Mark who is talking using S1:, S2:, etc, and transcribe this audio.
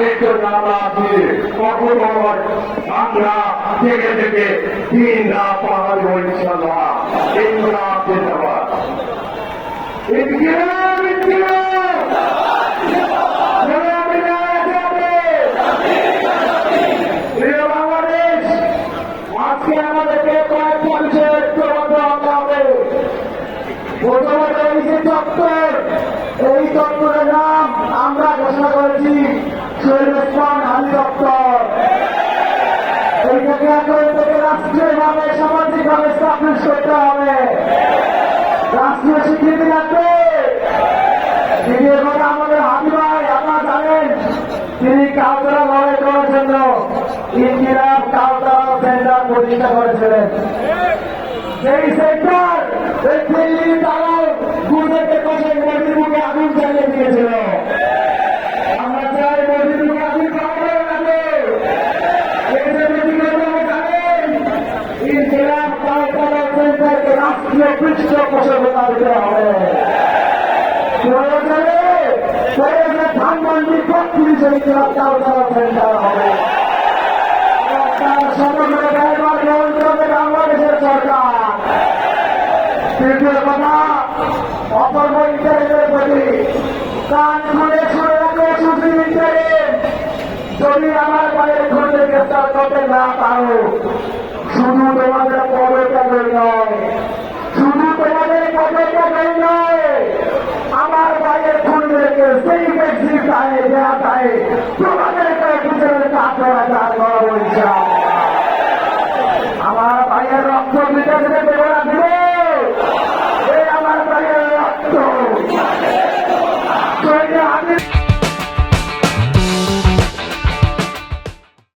S1: তাদের জন্য আমরা আছি কখনো আমরা থেকে থেকে দিন রাত পাহাড় ইনশাআল্লাহ ইনসাফ জিন্দাবাদ ইনকিলাব ইনকিলাব আজকে আমাদেরকে কয়েক পরিচয় করতে হবে। প্রথমত এই যে চত্বর, এই চত্বরের নাম আমরা ঘোষণা করেছি শহীদ ওসমান আলী চত্বর। এইটাকে এখন থেকে রাষ্ট্রীয়ভাবে সামাজিকভাবে স্থাপন করতে হবে, রাষ্ট্রীয় স্বীকৃতি লাগবে। দ্বিতীয় কথা, আমাদের হাবি ভাই আপনারা জানেন তিনি কাউতারা লড়াই করার জন্য ইনকিলাব কাউতারা সেন্টার প্রতিষ্ঠা করেছিলেন। সেই সেন্টার এই দিল্লি তারাও গুজরাটে বসে মোদির মুখে আগুন জ্বালিয়ে দিয়েছিল। আমরা চাই মোদির মুখে আগুন পাওয়া যাবে। এই যে ব্যক্তিগতভাবে জানেন ইনকিলাব কাউতারা সেন্টারকে রাষ্ট্রীয় পৃষ্ঠপোষকতা দিতে হবে। প্রয়োজনে ধানমন্ডি পক্ষে ইনকিলাব কাউতারা সেন্টার হবে। তার সমগ্র ব্যয়ভার গ্রহণ করবে বাংলাদেশের সরকার। তৃতীয় কথা, অপূর্ব ইন্টারেস্টের প্রতি কান খুলে শুনে রাখে শুধু ইন্টারেস্ট। যদি আমার পায়ের খুঁজে গ্রেফতার করতে না পারো, শুধু তোমাদের পদত্যাগের নয়, শুধু তোমাদের পদত্যাগের নয়, আমার পায়ের খুঁজে সেই ব্যক্তি চায় দেয়া চায় তোমাদেরকে পিছনে কাজ করা করা বলছে। আমার ভাইয়ের রক্ত